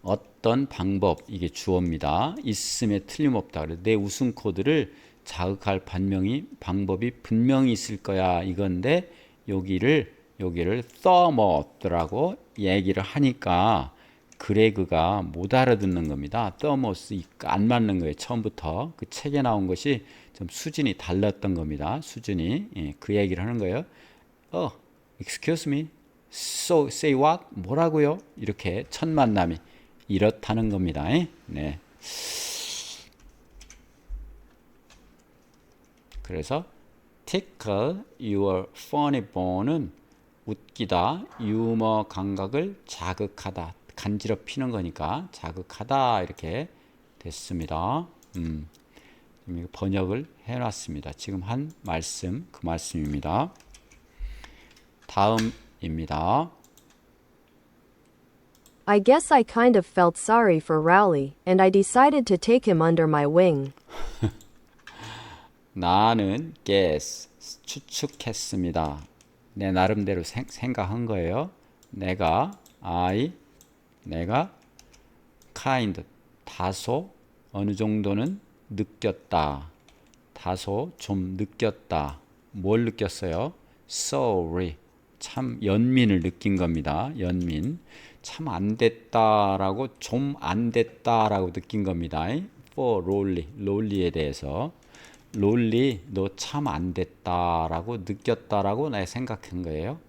어떤 방법, 이게 주어입니다. 있음에 틀림없다. 그래서 내 웃음 코드를 자극할 방법이 분명히 있을 거야. 이건데 여기를 thermos라고 얘기를 하니까 그레그가 못 알아듣는 겁니다. thermos 안 맞는 거예요. 처음부터 그 책에 나온 것이 좀 수준이 달랐던 겁니다. 수준이. 예, 그 얘기를 하는 거예요. Excuse me. So say what? 뭐라고요? 이렇게 첫 만남이 이렇다는 겁니다. 네. 그래서 tickle your funny bone은 웃기다, 유머 감각을 자극하다, 간지럽히는 거니까 자극하다 이렇게 됐습니다. 번역을 해놨습니다. 지금 한 말씀, 그 말씀입니다. 다음입니다. I guess I kind of felt sorry for Rowley, and I decided to take him under my wing. 나는 guess, 추측했습니다. 내 나름대로 생각한 거예요. 내가 kind, 다소, 어느 정도는 느꼈다. 다소 좀 느꼈다. 뭘 느꼈어요? sorry, 참 연민을 느낀 겁니다. 연민. 참 안 됐다라고, 좀 안 됐다라고 느낀 겁니다. for 롤리에 대해서. 롤리, 너 참 안 됐다라고 느꼈다라고 내가 생각한 거예요.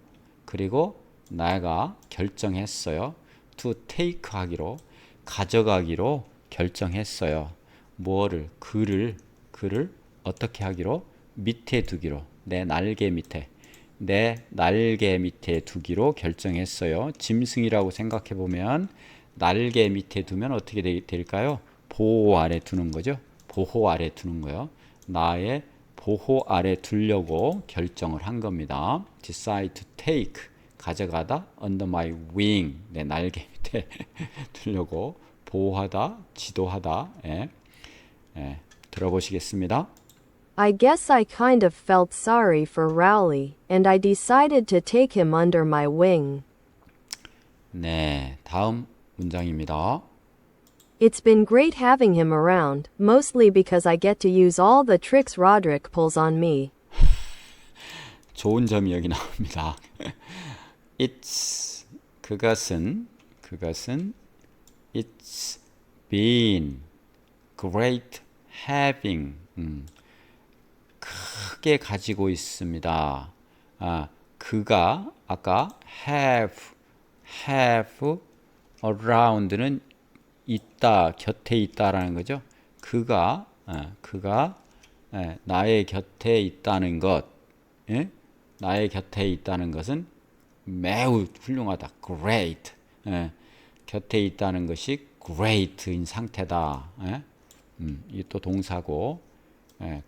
그리고 내가 결정했어요. to take 하기로, 가져가기로 결정했어요. 뭐를? 글을 어떻게 하기로? 밑에 두기로. 내 날개 밑에 두기로 결정했어요. 짐승이라고 생각해 보면 날개 밑에 두면 어떻게 될까요? 보호 아래 두는 거죠. 보호 아래 두는 거요. 나의 보호 아래 두려고 결정을 한 겁니다. decide to take, 가져가다. under my wing, 내 날개 밑에 두려고. 보호하다, 지도하다. 들어보시겠습니다. I guess I kind of felt sorry for Rowley, and I decided to take him under my wing. 네, 다음 문장입니다. It's been great having him around, mostly because I get to use all the tricks Roderick pulls on me. 좋은 점이 여기 나옵니다. 그것은 it's been great having, 크게 가지고 있습니다. 그가 아까 have around는 있다, 곁에 있다라는 거죠. 그가 나의 곁에 있다는 것, 나의 곁에 있다는 것은 매우 훌륭하다. great. 곁에 있다는 것이 great인 상태다. 이게 또 동사고,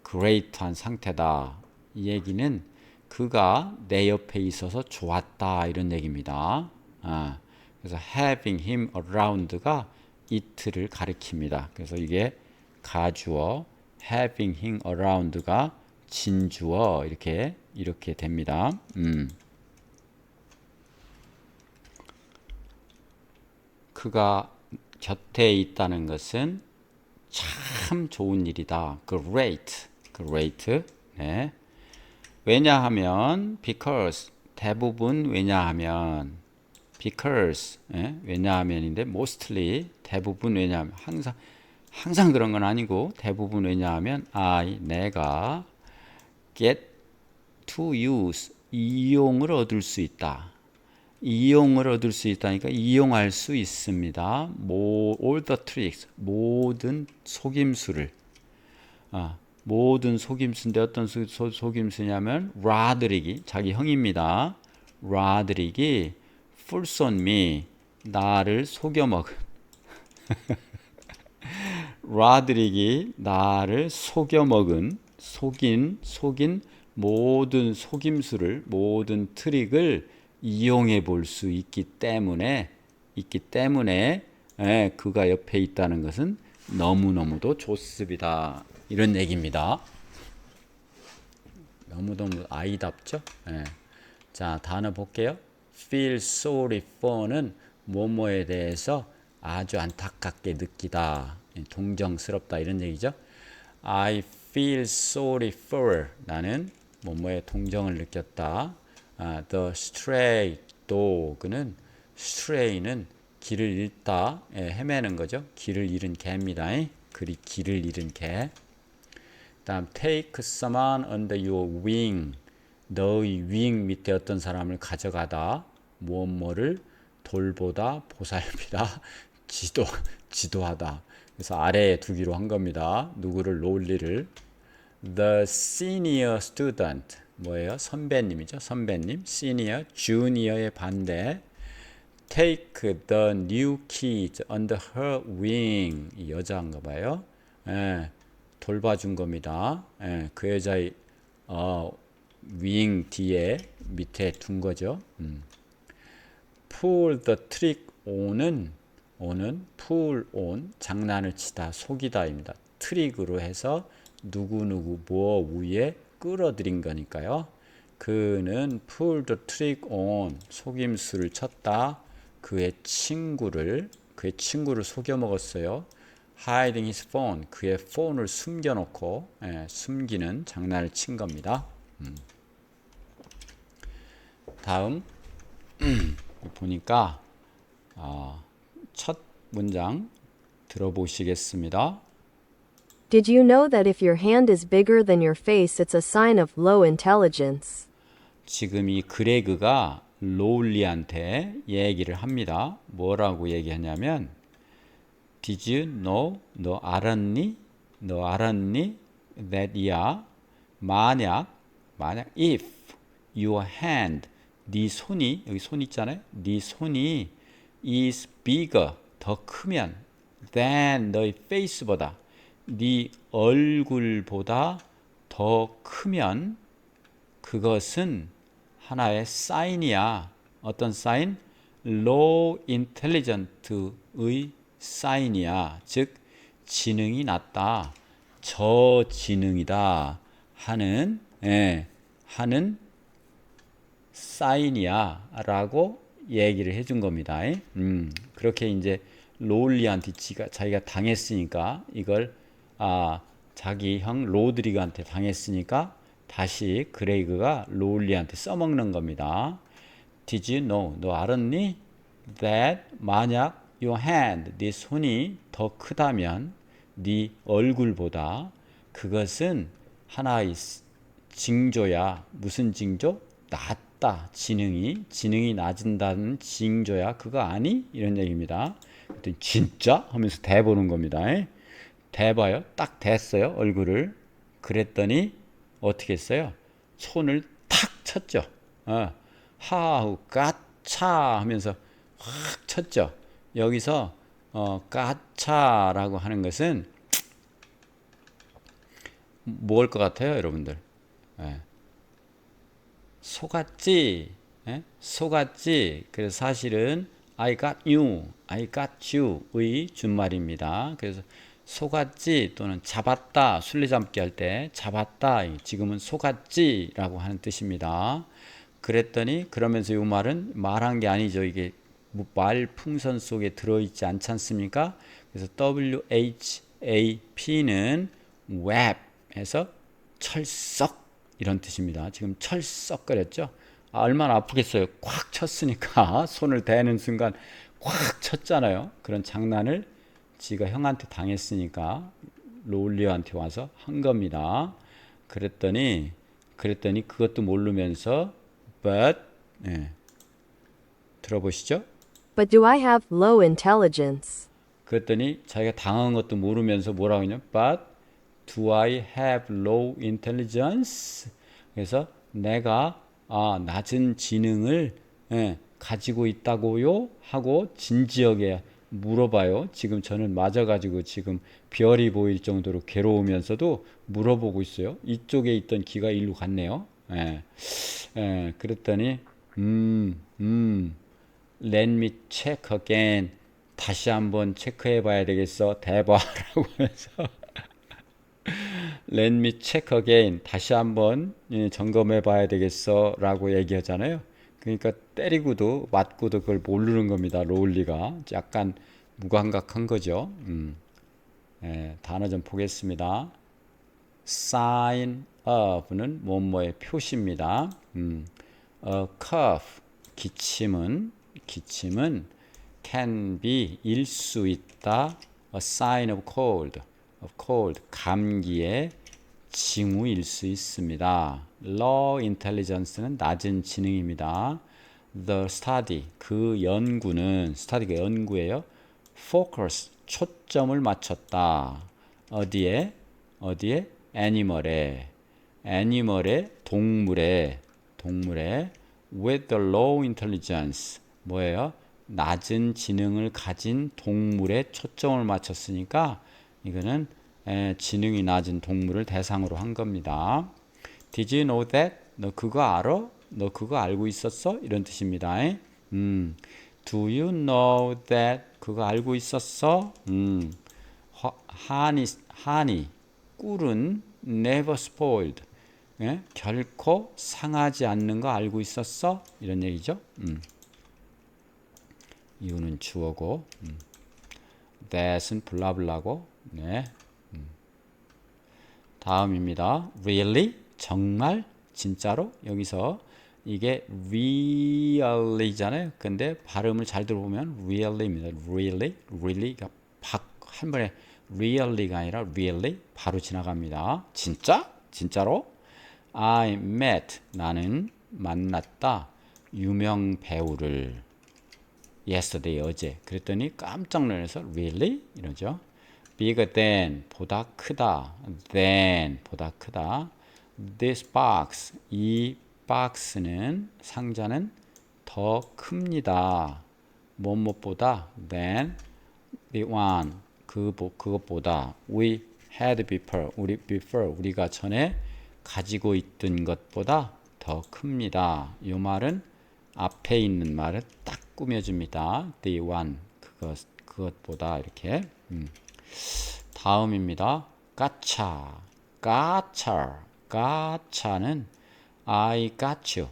great한 상태다. 이 얘기는 그가 내 옆에 있어서 좋았다, 이런 얘기입니다. 그래서 having him around가 it를 가리킵니다. 그래서 이게 가주어, having him around가 진주어, 이렇게 됩니다. 그가 곁에 있다는 것은 참 좋은 일이다. great. 네. 왜냐하면 because, 대부분 왜냐하면 because, 왜냐하면인데 mostly, 대부분 왜냐하면, 항상 그런 건 아니고 대부분 왜냐하면 내가 get to use, 이용을 얻을 수 있다. 이용을 얻을 수 있다니까 이용할 수 있습니다. all the tricks, 모든 속임수를. 모든 속임수인데 어떤 속임수냐면 라드릭이, 자기 형입니다. 라드릭이 fools on me, 나를 속여먹은, 라드릭이 나를 속인 모든 속임수를, 모든 트릭을 이용해 볼 수 있기 때문에 그가 옆에 있다는 것은 너무너무도 좋습니다. 이런 얘기입니다. 너무너무 아이답죠? 예. 자, 단어 볼게요. feel sorry for는 뭐뭐에 대해서 아주 안타깝게 느끼다, 동정스럽다 이런 얘기죠. I feel sorry for, 나는 뭐뭐에 동정을 느꼈다. The stray dog는, stray는 길을 잃다, 헤매는 거죠. 길을 잃은 개입니다. 길을 잃은 개. 다음 take someone under your wing, 너의 윙 밑에 어떤 사람을 가져가다, 무엇뭐를 돌보다, 보살피다, 지도하다. 그래서 아래에 두기로 한 겁니다. 누구를, 롤리를. The senior student, 뭐예요? 선배님이죠. 선배님. senior, junior의 반대. take the new kids under her wing, 이 여자인가 봐요. 돌봐준 겁니다. 그 여자의 윙 뒤에 밑에 둔 거죠. pull the trick on은 pull on, 장난을 치다, 속이다입니다. 트릭으로 해서 누구누구 뭐 위에 끌어들인 거니까요. 그는 pull the trick on, 속임수를 쳤다. 그의 친구를 속여 먹었어요. hiding his phone, 그의 폰을 숨겨놓고, 숨기는 장난을 친 겁니다. 다음 보니까 첫 문장 들어보시겠습니다. Did you know that if your hand is bigger than your face, it's a sign of low intelligence? 지금 이 그레그가 로울리한테 얘기를 합니다. 뭐라고 얘기하냐면 Did you know? 너 알았니? that 만약 if your hand, 네 손이, 여기 손 있잖아요. 네 손이 is bigger, 더 크면 than 너의 face보다, 네 얼굴보다 더 크면 그것은 하나의 사인이야. 어떤 사인? low intelligent의 사인이야. 즉 지능이 낮다, 저지능이다 하는 사인이야 라고 얘기를 해준 겁니다. 그렇게 이제 로울리한테 자기가 당했으니까, 이걸 자기 형 로드리그한테 당했으니까 다시 그레이그가 로울리한테 써먹는 겁니다. Did you know? 너 알았니? That 만약 your hand, 네 손이 더 크다면 네 얼굴보다, 그것은 하나의 징조야. 무슨 징조? 낮다. 지능이 낮은다는 징조야. 그거 아니? 이런 얘기입니다. 그랬더니 진짜? 하면서 대보는 겁니다. 대봐요. 딱 댔어요. 얼굴을. 그랬더니 어떻게 했어요? 손을 탁 쳤죠. 하하고 까차 하면서 확 쳤죠. 여기서 까차라고 하는 것은 뭘 것 같아요, 여러분들? 속았지, 속았지. 그래서 사실은 I got you의 준말입니다. 그래서 속았지 또는 잡았다, 술래잡기 할 때 잡았다, 지금은 속았지라고 하는 뜻입니다. 그랬더니, 그러면서 이 말은 말한 게 아니죠. 이게 말 풍선 속에 들어있지 않지 않습니까? 그래서 WHAP는 web에서 철썩 이런 뜻입니다. 지금 철썩거렸죠. 얼마나 아프겠어요. 꽉 쳤으니까 손을 대는 순간 꽉 쳤잖아요. 그런 장난을 지가 형한테 당했으니까 롤리오한테 와서 한 겁니다. 그랬더니 그것도 모르면서 but, 들어보시죠. But do I have low intelligence? 그랬더니 자기가 당한 것도 모르면서 뭐라고 했냐? But do I have low intelligence? 그래서 내가 낮은 지능을 가지고 있다고요? 하고 진지하게 물어봐요. 지금 저는 맞아가지고 지금 별이 보일 정도로 괴로우면서도 물어보고 있어요. 이쪽에 있던 귀가 일로 갔네요. 예. 그랬더니 let me check again. 다시 한번 체크해 봐야 되겠어. 대봐라고 해서 let me check again. 다시 한번 점검해 봐야 되겠어 라고 얘기하잖아요. 그러니까 때리고도 맞고도 그걸 모르는 겁니다. 롤리가 약간 무감각한 거죠. 단어 좀 보겠습니다. sign of는 뭐뭐의 표시입니다. cough 기침은 can be 일 수 있다. a sign of cold 감기의 징후일 수 있습니다. low intelligence는 낮은 지능입니다. the study 그 연구는 study가 연구예요. focus 초점을 맞췄다. 어디에 animal에 동물에 with the low intelligence 뭐예요? 낮은 지능을 가진 동물에 초점을 맞췄으니까 이거는 지능이 낮은 동물을 대상으로 한 겁니다. Did you know that? 너 그거 알아? 너 그거 알고 있었어? 이런 뜻입니다. Do you know that? 그거 알고 있었어? honey 꿀은 never spoiled. 예? 결코 상하지 않는 거 알고 있었어? 이런 얘기죠. 이유는 주어고 that은 블라블라고. 네. 다음입니다. Really? 정말? 진짜로? 여기서 이게 really잖아요. 근데 발음을 잘 들어보면 really입니다. really가 한 번에 really가 아니라 really 바로 지나갑니다. 진짜? 진짜로? I met 나는 만났다. 유명 배우를 yesterday 어제. 그랬더니 깜짝 놀라서 really? 이러죠. bigger than 보다 크다. than 보다 크다. this box 이 박스는 상자는 더 큽니다. 뭐뭐보다 than the one 그것보다 we had before 우리가 전에 가지고 있던 것보다 더 큽니다. 이 말은 앞에 있는 말을 딱 꾸며줍니다. the one 그것보다 이렇게. 다음입니다. 가차는 I got you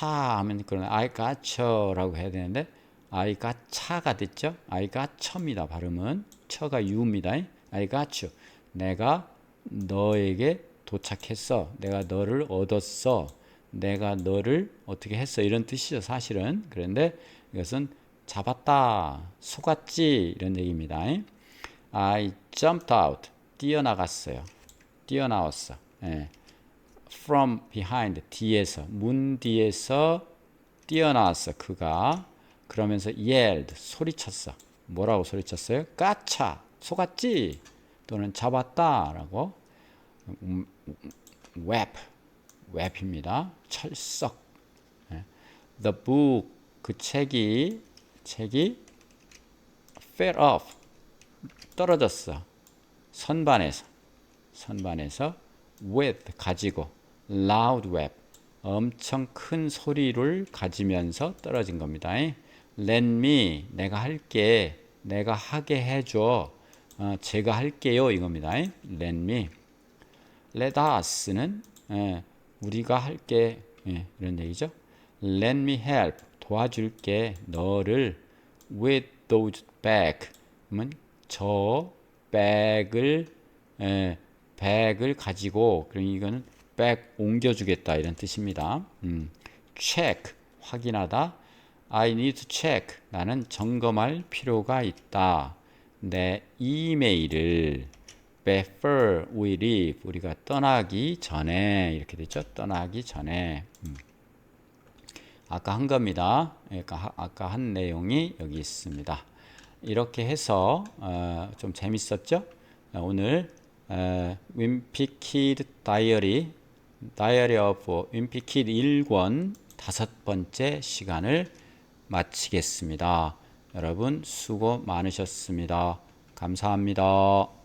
하면 그런 I got you라고 해야 되는데 I got 차가 됐죠. I got 처입니다. 발음은 처가 you입니다. I got you 내가 너에게 도착했어. 내가 너를 얻었어. 내가 너를 어떻게 했어. 이런 뜻이죠. 사실은. 그런데 이것은 잡았다. 속았지. 이런 얘기입니다. I jumped out. 뛰어나왔어. 예. From behind. 문 뒤에서 뛰어나왔어. 그가. 그러면서 yelled. 소리쳤어. 뭐라고 소리쳤어요? 까차. 속았지. 또는 잡았다. 라고. 웹입니다. 철석. The book 그 책이 fell off 떨어졌어. 선반에서 with 가지고 loud web 엄청 큰 소리를 가지면서 떨어진 겁니다. Let me 내가 할게 내가 하게 해줘 제가 할게요 이겁니다. Let me let us는 우리가 할게 이런 얘기죠. Let me help 도와줄게 너를 with those bag 그러면 저 백을 가지고 그러니 이거는 백 옮겨주겠다 이런 뜻입니다. check 확인하다. I need to check 나는 점검할 필요가 있다. 내 이메일을 before we leave 우리가 떠나기 전에 이렇게 됐죠. 떠나기 전에 아까 한 겁니다. 그러니까 아까 한 내용이 여기 있습니다. 이렇게 해서 좀 재밌었죠? 오늘 Wimpy Kid Diary of Wimpy Kid 1권 5번째 시간을 마치겠습니다. 여러분 수고 많으셨습니다. 감사합니다.